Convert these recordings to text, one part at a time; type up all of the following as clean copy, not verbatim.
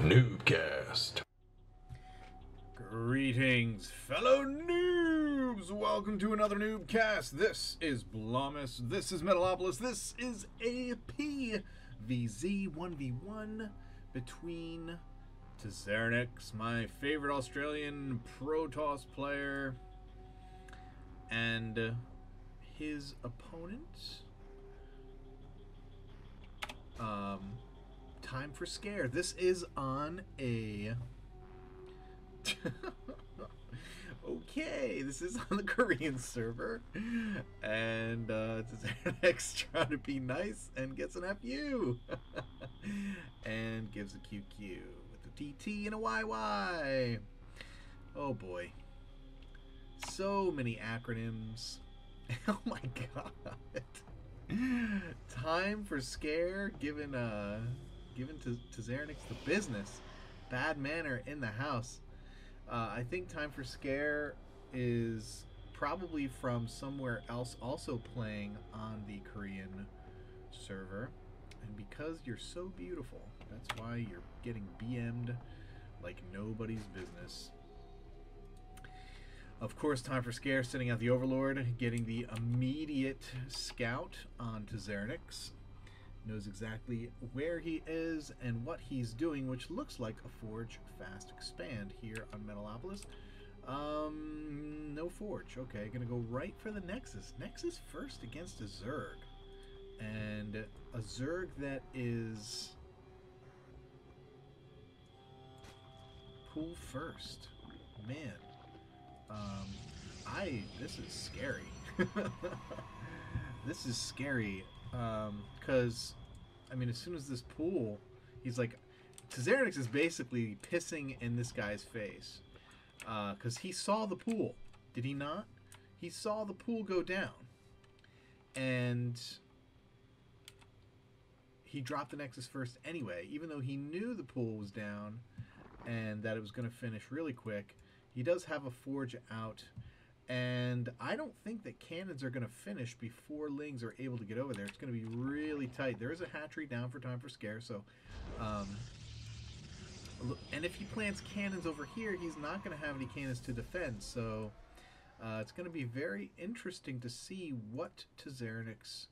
NuubCast. Greetings, fellow noobs! Welcome to another NuubCast. This is Blomus. This is Metalopolis. This is a PvZ 1v1 between Tzernix, my favorite Australian Protoss player, and his opponent. Time for Scare. This is on a... okay, this is on the Korean server, and Tzernix trying to be nice and gets an FU and gives a QQ with a TT and a YY. Oh boy, so many acronyms. Oh my god. Time for Scare, given to Tzernix the business. Bad manner in the house. I think Time for Scare is probably from somewhere else also playing on the Korean server. And because you're so beautiful, that's why you're getting BM'd like nobody's business. Of course, Time for Scare sending out the Overlord, getting the immediate scout on Tzernix. Knows exactly where he is and what he's doing, which looks like a Forge Fast Expand here on Metalopolis. No Forge. Okay, gonna go right for the Nexus. Nexus first against a Zerg. And a Zerg that is pool first. Man. This is scary. This is scary. Because, I mean, as soon as this pool, he's like, Tzernix is basically pissing in this guy's face. Because he saw the pool. Did he not? He saw the pool go down. And he dropped the Nexus first anyway, even though he knew the pool was down and that it was going to finish really quick. He does have a Forge out. And I don't think that cannons are going to finish before Lings are able to get over there. It's going to be really tight. There is a hatchery down for Time for Scare, so... and if he plants cannons over here, he's not going to have any cannons to defend, so... it's going to be very interesting to see what Tzernix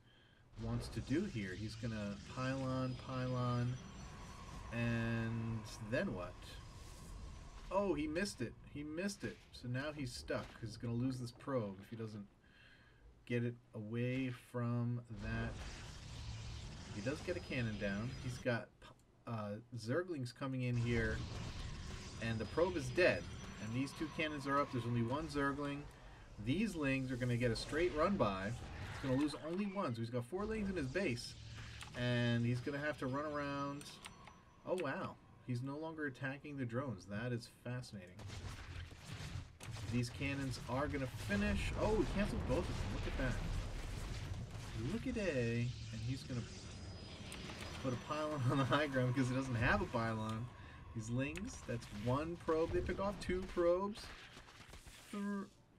wants to do here. He's going to pylon, and then what? Oh, he missed it. He missed it. So now he's stuck. He's going to lose this probe if he doesn't get it away from that. He does get a cannon down. He's got Zerglings coming in here, and the probe is dead. And these two cannons are up. There's only one Zergling. These Lings are going to get a straight run by. He's going to lose only one. So he's got 4 Lings in his base, and he's going to have to run around. Oh, wow. He's no longer attacking the drones. That is fascinating. These cannons are going to finish. Oh, he canceled both of them. Look at that. Look at A. And he's going to put a pylon on the high ground because he doesn't have a pylon. These Lings, that's 1 probe. They pick off 2 probes.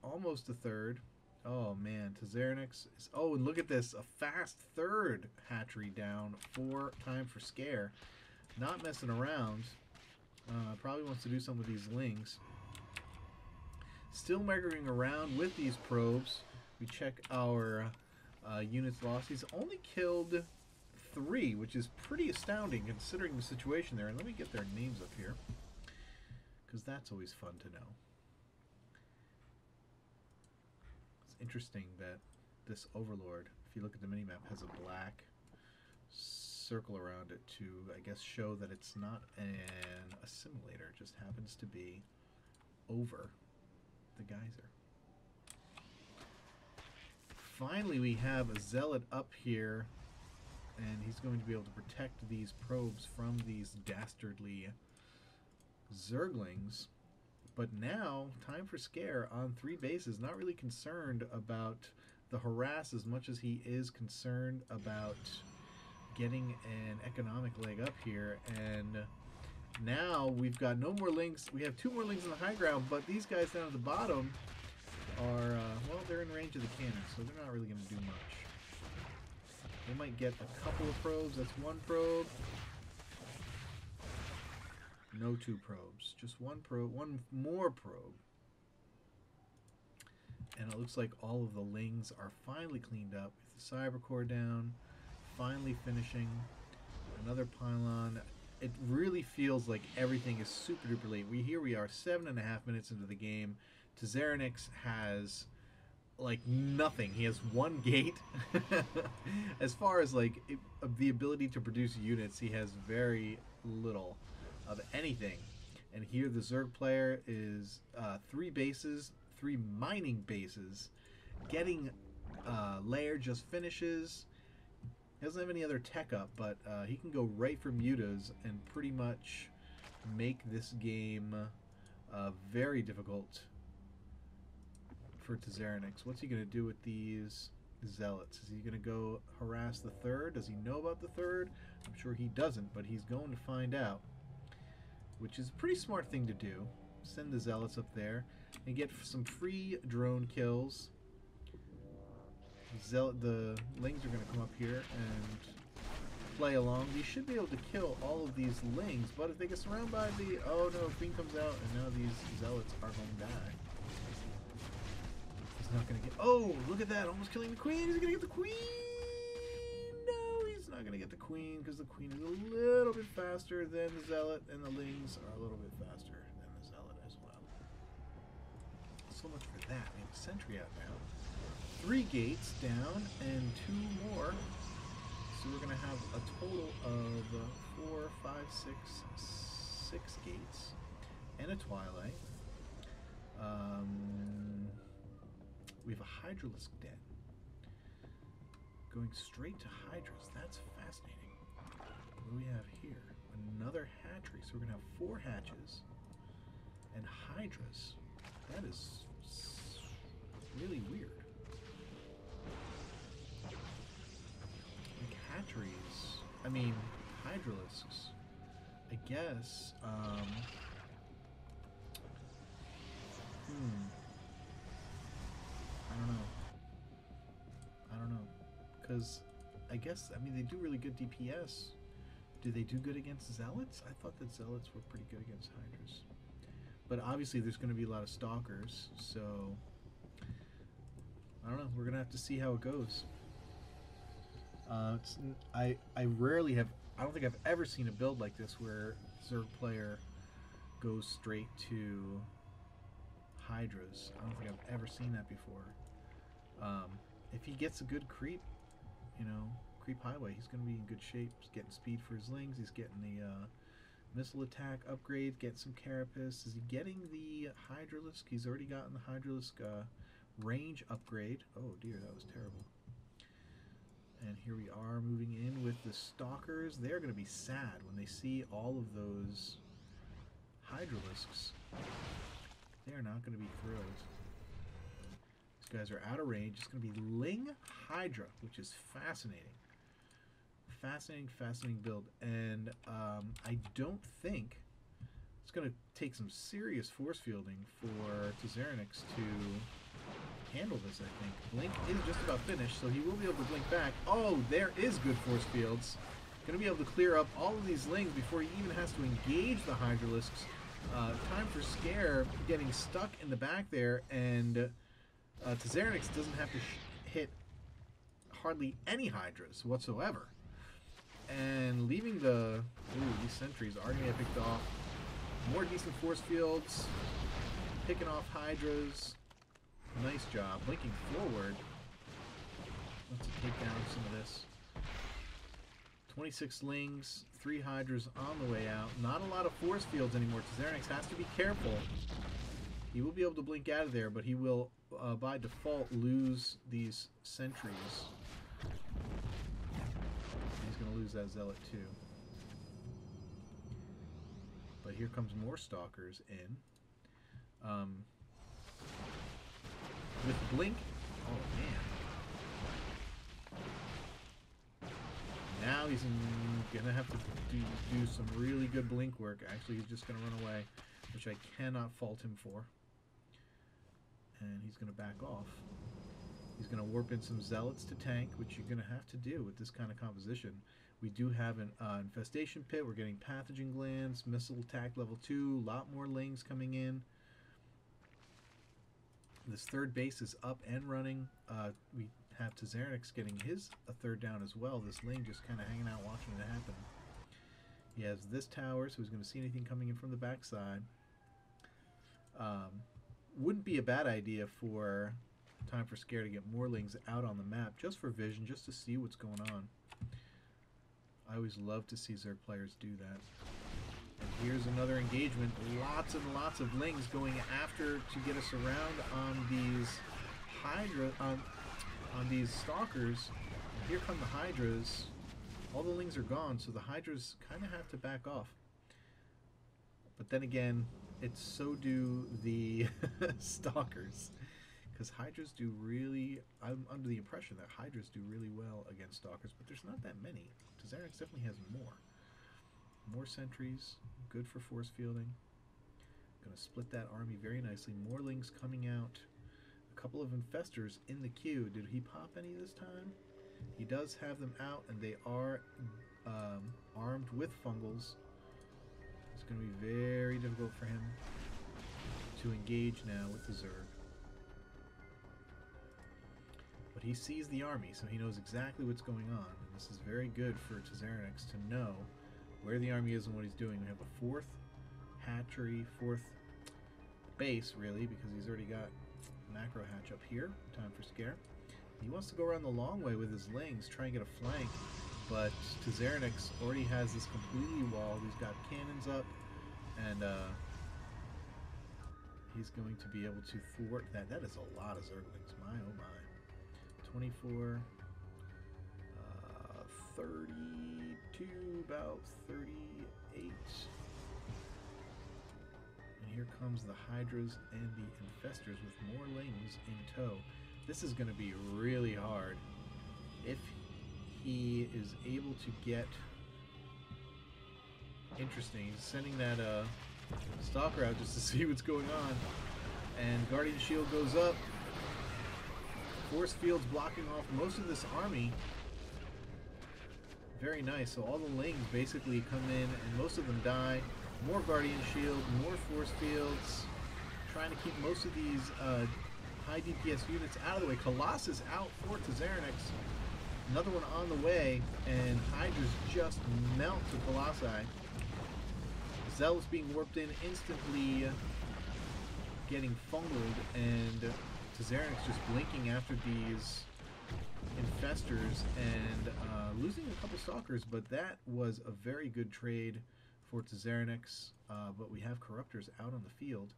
Almost a third. Oh, man. Tzernix is... Oh, and look at this. A fast third hatchery down for Time for Scare. Not messing around. Probably wants to do something with these Lings. Still measuring around with these probes. We check our units lost. He's only killed 3, which is pretty astounding considering the situation there. And let me get their names up here, because that's always fun to know. It's interesting that this Overlord, if you look at the minimap, has a black circle around it to, I guess, show that it's not an assimilator. It just happens to be over the geyser. Finally, we have a Zealot up here, and he's going to be able to protect these probes from these dastardly Zerglings. But now, Time for Scare on 3 bases, not really concerned about the harass as much as he is concerned about getting an economic leg up here. And now we've got no more Lings. We have 2 more Lings in the high ground, but these guys down at the bottom are, well, they're in range of the cannon, so they're not really going to do much. They might get a couple of probes. That's 1 probe. No two probes. Just one probe. One more probe. And it looks like all of the lings are finally cleaned up. With the cyber core down. Finally finishing. Another pylon. It really feels like everything is super duper late. Here we are 7.5 minutes into the game. Tzeranex has like nothing. He has one gate. As far as like the ability to produce units, he has very little of anything. And here the Zerg player is 3 bases, 3 mining bases, getting lair just finishes. He doesn't have any other tech up, but he can go right for mutas and pretty much make this game very difficult for Tzeranex. What's he going to do with these zealots? Is he going to go harass the third? Does he know about the third? I'm sure he doesn't, but he's going to find out, which is a pretty smart thing to do. Send the zealots up there and get some free drone kills. The lings are going to come up here and play along. You should be able to kill all of these lings, but if they get surrounded by the... Oh no, Queen comes out and now these zealots are going back. He's not going to get... Oh, look at that, almost killing the Queen. He's going to get the Queen! No, he's not going to get the Queen because the Queen is a little bit faster than the zealot, and the lings are a little bit faster than the zealot as well. So much for that. We have a sentry out now. 3 gates down and 2 more. So we're going to have a total of 4, 5, 6 gates and a twilight. We have a Hydralisk den. Going straight to Hydras. That's fascinating. What do we have here? Another hatchery. So we're going to have 4 hatches and Hydras. That is really weird. Hatcheries, I mean, Hydralisks, I guess, I don't know, because I guess, I mean, they do really good DPS. Do they do good against Zealots? I thought that Zealots were pretty good against Hydras. But obviously there's going to be a lot of Stalkers, so, I don't know, we're going to have to see how it goes. I rarely have, I don't think I've ever seen a build like this where Zerg player goes straight to Hydras. I don't think I've ever seen that before. If he gets a good creep, you know, creep highway, he's going to be in good shape. He's getting speed for his lings. He's getting the missile attack upgrade, getting some carapace. Is he getting the Hydralisk? He's already gotten the Hydralisk range upgrade. Oh dear, that was terrible. And here we are moving in with the Stalkers. They're going to be sad when they see all of those Hydralisks. They are not going to be thrilled. These guys are out of range. It's going to be Ling Hydra, which is fascinating. Fascinating build. And I don't think it's going to take some serious force fielding for Tzeranex to handle this, I think. Blink is just about finished, so he will be able to blink back. Oh, there is good force fields. Going to be able to clear up all of these lings before he even has to engage the Hydralisks. Time for Scare getting stuck in the back there, and Tzeranex doesn't have to hit hardly any Hydras whatsoever. And leaving the... Ooh, these sentries are going to get picked off. More decent force fields. Picking off Hydras. Nice job. Blinking forward. Let's take down some of this. 26 lings, 3 Hydras on the way out. Not a lot of force fields anymore. Tzeranex has to be careful. He will be able to blink out of there, but he will, by default, lose these sentries. He's going to lose that Zealot too. But here comes more Stalkers in. With Blink, oh man. Now he's going to have to do some really good Blink work. Actually, he's just going to run away, which I cannot fault him for. And he's going to back off. He's going to warp in some Zealots to tank, which you're going to have to do with this kind of composition. We do have an infestation pit. We're getting pathogen glands, missile attack level 2, a lot more lings coming in. This third base is up and running. We have Tazernix getting his a third down as well. This ling just kind of hanging out watching it happen. He has this tower, so he's going to see anything coming in from the backside. Wouldn't be a bad idea for Time for Scare to get more lings out on the map, just for vision, just to see what's going on. I always love to see Zerg players do that. And here's another engagement. Lots and lots of lings going after to get us around on these Hydra, on these Stalkers. And here come the Hydras. All the lings are gone, so the Hydras kind of have to back off. But then again, it's so do the Stalkers. Because Hydras do really... I'm under the impression that Hydras do really well against Stalkers, but there's not that many. Tazernix definitely has more. More sentries, good for force fielding. Gonna split that army very nicely. More lings coming out. A couple of infestors in the queue. Did he pop any this time? He does have them out, and they are armed with fungals. It's going to be very difficult for him to engage now with the Zerg. But he sees the army, so he knows exactly what's going on. And this is very good for Tazernix to know where the army is and what he's doing. We have a fourth hatchery, fourth base, really, because he's already got macro hatch up here. Time for Scare. He wants to go around the long way with his lings, try and get a flank, but Tazernix already has this completely walled. He's got cannons up, and he's going to be able to thwart that. That is a lot of Zerglings. My, oh my. 24, 32, about 38. And here comes the Hydras and the Infestors with more lings in tow. This is going to be really hard if he is able to get... Interesting, he's sending that Stalker out just to see what's going on. And Guardian Shield goes up. Force field's blocking off most of this army. Very nice. So all the lings basically come in and most of them die. More Guardian Shield, more force fields. Trying to keep most of these high DPS units out of the way. Colossus out for Tazernix. Another one on the way, and Hydras just melt the Colossi. Zealous being warped in instantly, getting fungled, and Tazernix just blinking after these Infestors and losing a couple Stalkers, but that was a very good trade for Tazernix. But we have Corruptors out on the field.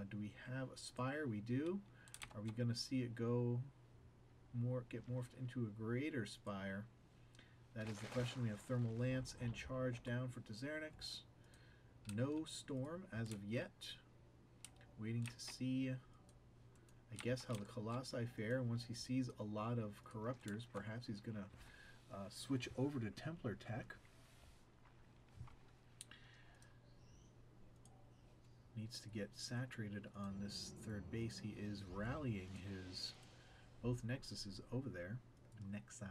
Do we have a Spire? We do. Are we going to see it go get morphed into a greater Spire? That is the question. We have Thermal Lance and Charge down for Tazernix. No Storm as of yet. Waiting to see, I guess, how the Colossi fare. Once he sees a lot of Corruptors, perhaps he's going to switch over to Templar tech. Needs to get saturated on this third base. He is rallying his both Nexuses over there. Nexi.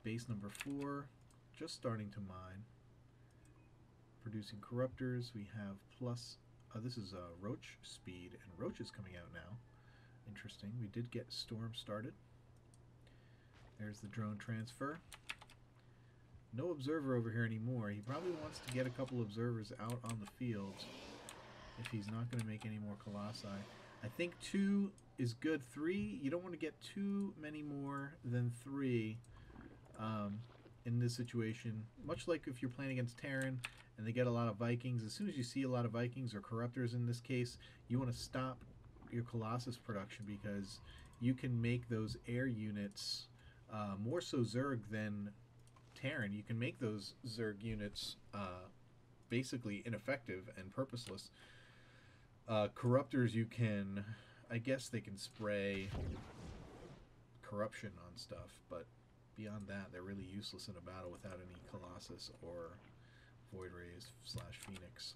Base number 4, just starting to mine. Producing Corruptors. We have plus, this is Roach speed, and Roach is coming out now. Interesting. We did get Storm started. There's the drone transfer. No observer over here anymore. He probably wants to get a couple observers out on the field if he's not going to make any more Colossi. I think 2 is good. 3, you don't want to get too many more than 3 in this situation. Much like if you're playing against Terran and they get a lot of Vikings, as soon as you see a lot of Vikings or Corruptors in this case, you want to stop your Colossus production because you can make those air units, more so Zerg than Terran, you can make those Zerg units basically ineffective and purposeless. Corruptors, you can, I guess they can spray corruption on stuff, but beyond that, they're really useless in a battle without any Colossus or Void Rays / Phoenix.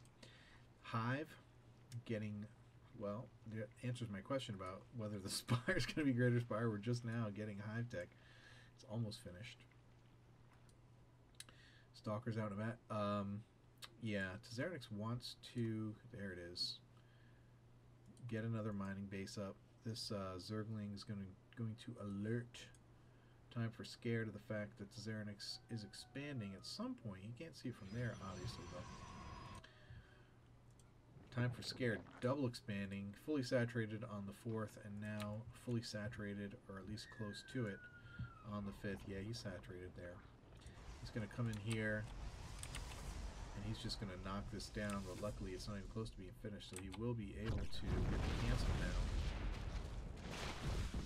Hive, getting, well, that answers my question about whether the Spire is going to be Greater Spire. We're just now getting Hive Tech. It's almost finished. Stalker's out of that. Yeah, Tzernix wants to... There it is. Get another mining base up. This Zergling is going to alert Time for Scare to the fact that Tzernix is expanding at some point. You can't see it from there, obviously, but... Time for Scare double expanding, fully saturated on the 4th, and now fully saturated, or at least close to it, on the 5th. Yeah, he's saturated there. He's going to come in here, and he's just going to knock this down, but luckily it's not even close to being finished, so he will be able to get the cancel now.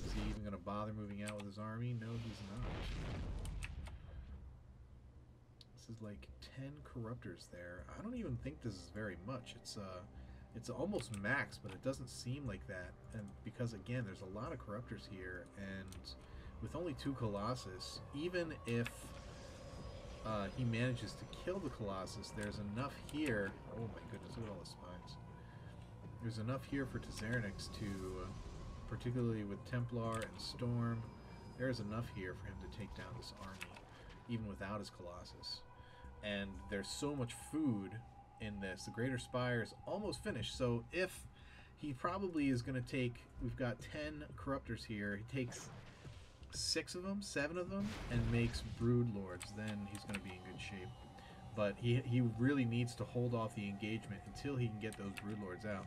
Is he even going to bother moving out with his army? No, he's not. This is like 10 corruptors there. I don't even think this is very much. It's almost max, but it doesn't seem like that. And because again, there's a lot of corruptors here, and with only 2 Colossus, even if he manages to kill the Colossus, there's enough here. Oh my goodness, look at all the spines. There's enough here for Tzernix to, particularly with Templar and Storm, there's enough here for him to take down this army, even without his Colossus. And there's so much food in this. The Greater Spire is almost finished, so if he probably is going to take, we've got 10 corruptors here, he takes 6 of them, 7 of them, and makes Brood Lords, then he's going to be in good shape. But he really needs to hold off the engagement until he can get those Brood Lords out.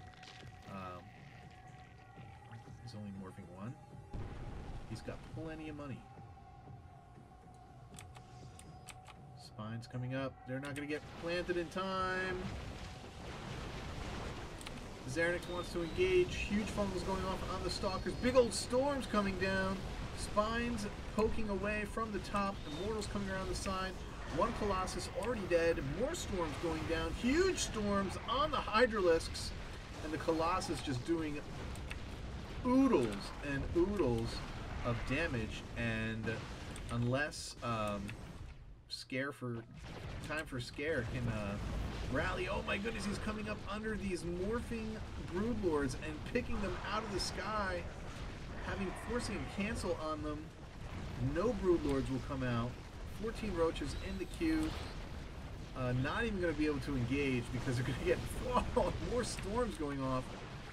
He's only morphing 1. He's got plenty of money. Spines coming up. They're not going to get planted in time. Tzernix wants to engage. Huge funnels going off on the Stalkers. Big old storms coming down. Spines poking away from the top. Immortals coming around the side. 1 Colossus already dead. More storms going down. Huge storms on the Hydralisks. And the Colossus just doing oodles and oodles of damage. And unless Time for Scare can rally. Oh my goodness, he's coming up under these morphing Broodlords and picking them out of the sky, forcing a cancel on them. No Broodlords will come out. 14 roaches in the queue. Not even going to be able to engage because they're going to get more storms going off.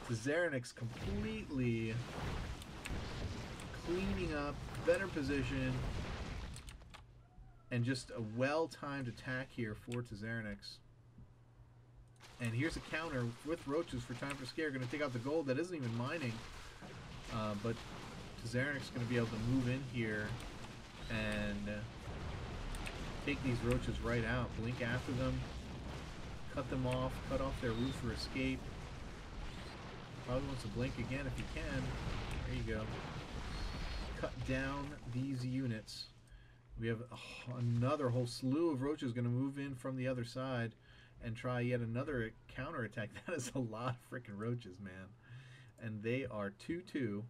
Tzernix completely cleaning up, better position. And just a well-timed attack here for Tzernix. And here's a counter with roaches for Time for Scare. Going to take out the gold that isn't even mining. But Tzernix is going to be able to move in here and take these roaches right out. Blink after them. Cut them off. Cut off their route for escape. Probably wants to blink again if he can. There you go. Cut down these units. We have another whole slew of roaches going to move in from the other side and try yet another counterattack. That is a lot of freaking roaches, man. And they are 2-2.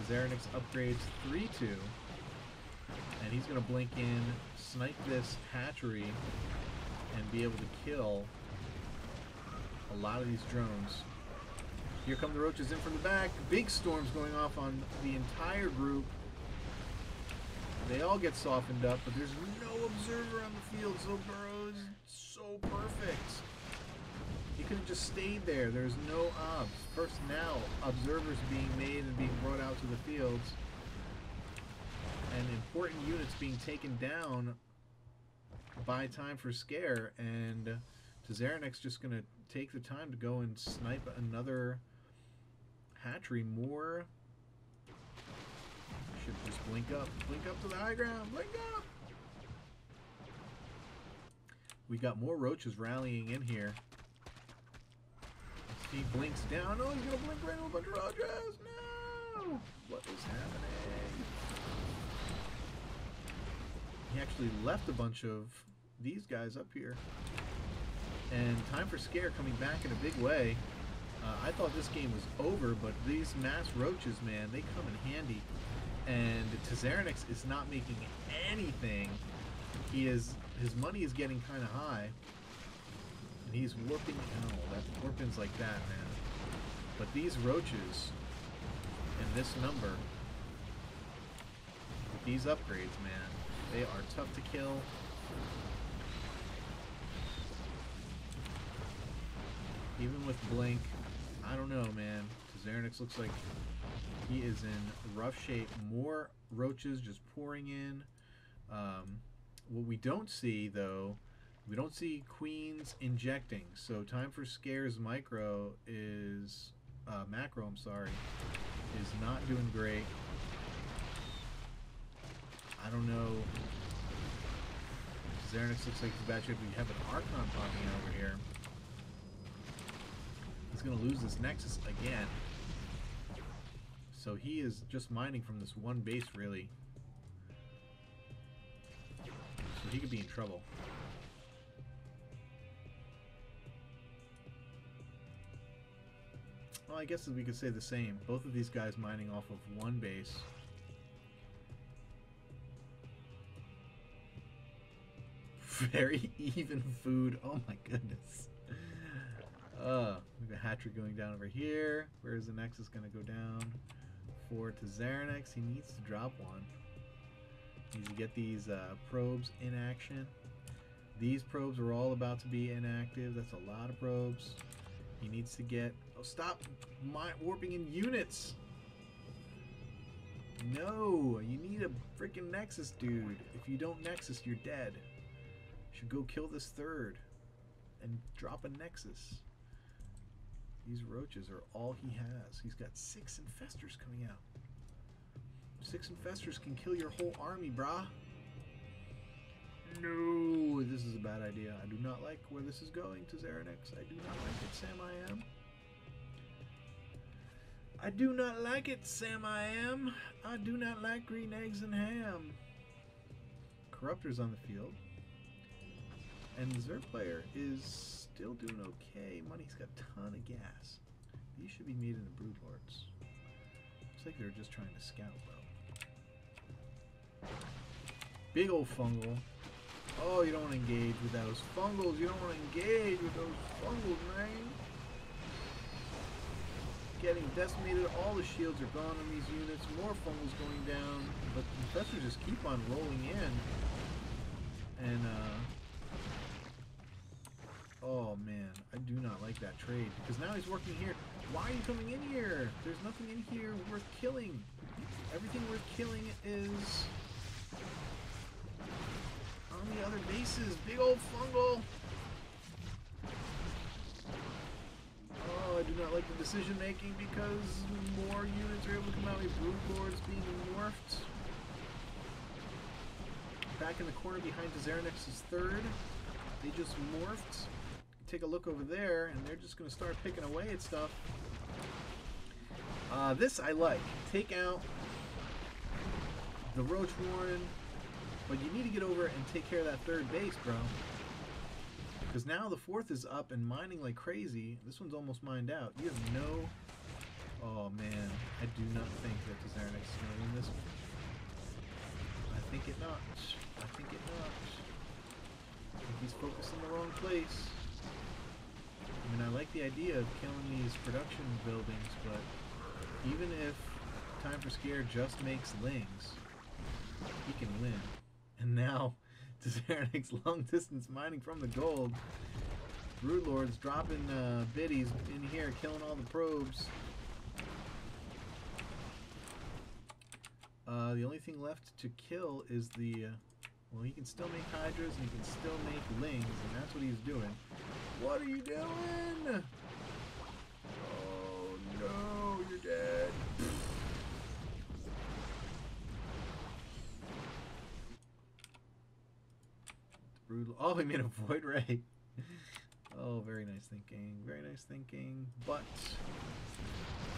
Tzernix upgrades 3-2. And he's going to blink in, snipe this hatchery, and be able to kill a lot of these drones. Here come the roaches in from the back. Big storms going off on the entire group. They all get softened up, but there's no observer on the field, so Burrow is so perfect. He could have just stayed there. There's no obs. First now, observers being made and being brought out to the fields. And important units being taken down by Time for Scare. And Tzernix just going to take the time to go and snipe another hatchery. More... Should just blink up to the high ground, blink up! We got more roaches rallying in here. He blinks down. Oh, he's gonna blink right into a bunch of roaches! No! What is happening? He actually left a bunch of these guys up here. And Time for Scare coming back in a big way. I thought this game was over, but these mass roaches, man, they come in handy. And Tzernix is not making anything. His money is getting kind of high. And he's warping. Oh, that warping's like that, man. But these roaches, in this number, these upgrades, man. They are tough to kill. Even with Blink, I don't know, man. Xeranex looks like he is in rough shape. More roaches just pouring in. What we don't see, though, we don't see queens injecting. So Time for Scare's macro is not doing great. I don't know. Xeranex looks like he's bad shape. We have an Archon popping out over here. He's going to lose this Nexus again. So he is just mining from this one base, really. So he could be in trouble. Well, I guess we could say the same. Both of these guys mining off of one base. Very even food. Oh my goodness. We have a hat-trick going down over here. Where's the Nexus going to go down? 4 to Xeranex. He needs to drop one. Needs to get these probes in action. These probes are all about to be inactive. That's a lot of probes. He needs to get... Oh, stop warping in units! No! You need a freaking Nexus, dude. If you don't Nexus, you're dead. You should go kill this third and drop a Nexus. These roaches are all he has. He's got 6 infestors coming out. 6 infestors can kill your whole army, brah. No, this is a bad idea. I do not like where this is going to Xeranex. I do not like it, Sam I am. I do not like it, Sam I am. I do not like green eggs and ham. Corruptor's on the field. And the Xer player is still doing okay. Money's got a ton of gas. These should be made into Broodlords. Looks like they're just trying to scout, though. Big old fungal. Oh, you don't want to engage with those fungals. You don't want to engage with those fungals, man. Getting decimated. All the shields are gone on these units. More fungals going down. But the infestors just keep on rolling in. And, oh man, I do not like that trade because now he's working here. Why are you coming in here? There's nothing in here worth killing. Everything worth killing is on the other bases. Big old fungal. Oh, I do not like the decision making because more units are able to come out with Broodlords being morphed. Back in the corner behind Xeranex's third. They just morphed. Take a look over there, and they're just going to start picking away at stuff. This I like. Take out the Roach Warren, but you need to get over and take care of that third base, bro. Because now the fourth is up and mining like crazy. This one's almost mined out. You have no... Oh, man. I do not think that the Xeranex is going to win this one. I think it not. I think it not. I think he's focused in the wrong place. I mean, I like the idea of killing these production buildings, but even if Time for Scare just makes Lings, he can win. And now, Xeranex long distance mining from the gold. Broodlords dropping biddies in here, killing all the probes. The only thing left to kill is the... well, he can still make Hydras and he can still make Lings, and that's what he's doing. What are you doing? Oh no, you're dead. Brutal. Oh, he made a Void Ray. Oh, very nice thinking. Very nice thinking. But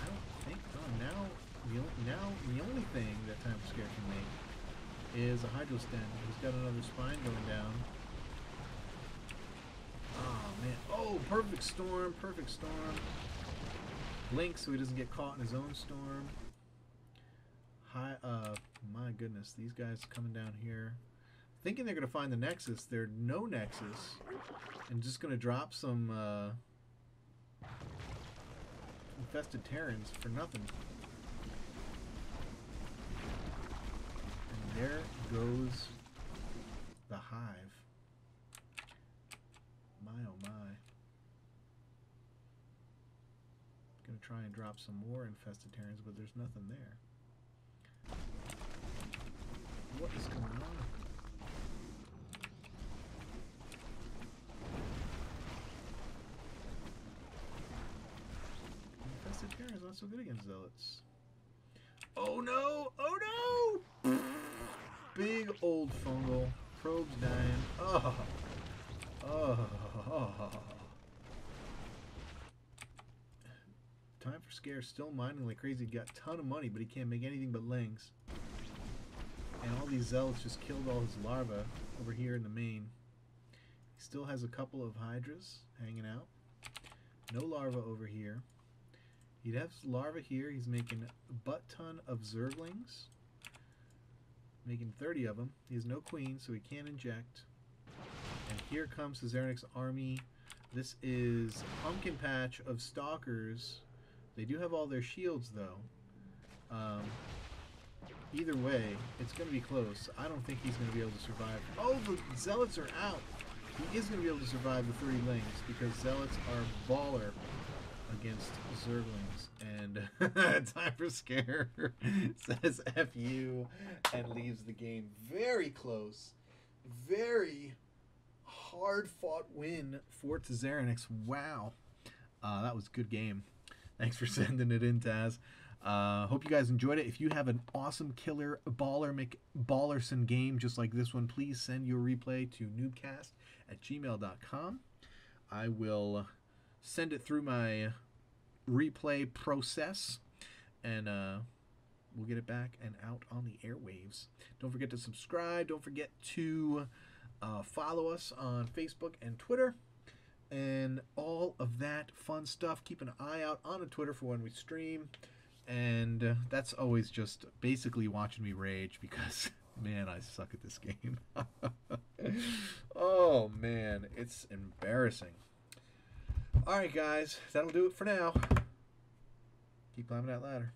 I don't think. Oh, now the only thing that Time for Scare can make is a Hydro Stem. He's got another spine going down. Oh man. Oh, perfect storm. Perfect storm. Blink so he doesn't get caught in his own storm. Hi. My goodness, these guys coming down here, thinking they're gonna find the Nexus. They're no Nexus, and just gonna drop some infested Terrans for nothing. And There goes the hive. My oh my. Gonna try and drop some more infestitarians, but there's nothing there. What is going on? Infestitarians not so good against zealots. Oh no! Oh no! Big old fungal. Probes dying. Oh. Oh. Time for Scare, still mining like crazy. Got a ton of money, but he can't make anything but lings. And all these zealots just killed all his larvae over here in the main. He still has a couple of hydras hanging out. No larvae over here. He'd have larvae here. He's making a butt-ton of zerglings. Making 30 of them. He has no queen, so he can't inject. And here comes Zernik's army. This is a pumpkin patch of stalkers. They do have all their shields, though. Either way, it's going to be close. I don't think he's going to be able to survive. Oh, the zealots are out. He is going to be able to survive the 30 lings because zealots are baller against zerglings. And Time for Scare says F you and leaves the game. Very close. Very hard-fought win for Tzeranex. Wow. That was a good game. Thanks for sending it in, Taz. Hope you guys enjoyed it. If you have an awesome killer ballerson game just like this one, please send your replay to NuubCast@gmail.com. I will send it through my replay process, and we'll get it back and out on the airwaves. Don't forget to subscribe. Don't forget to follow us on Facebook and Twitter and all of that fun stuff. Keep an eye out on the Twitter for when we stream. And that's always just basically watching me rage because, man, I suck at this game. Oh, man, it's embarrassing. All right, guys, that'll do it for now. Keep climbing that ladder.